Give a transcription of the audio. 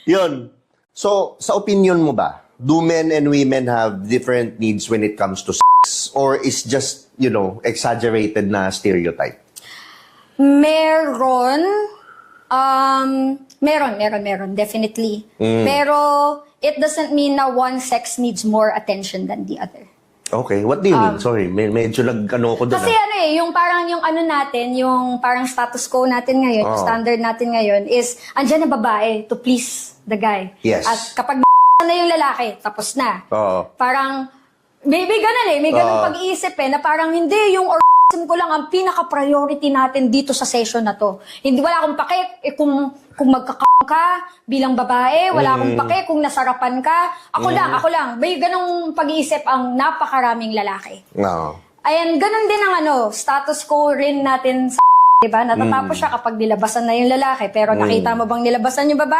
Yun. So, sa opinion mo ba, do men and women have different needs when it comes to sex? Or is just, exaggerated na stereotype? Meron. Meron, definitely. Pero, it doesn't mean na one sex needs more attention than the other. Okay, what do you mean? Sorry, medyo nag-ano ko doon. Kasi yung parang yung ano natin, yung parang status quo natin ngayon, yung standard natin ngayon is, andyan na babae to please the guy. Yes. At kapag na yung lalaki, tapos na. Oo. Parang, may ganun may ganun pag-iisip na parang hindi yung ko lang ang pinaka-priority natin dito sa session na to. Hindi, wala akong pake kung ka bilang babae, wala akong pake kung nasarapan ka. Ako lang. May ganong pag-iisip ang napakaraming lalaki. No. Ayan, ganun din ang status quo rin natin sa diba? Natatapos siya kapag nilabasan na yung lalaki, pero nakita mo bang nilabasan yung babae?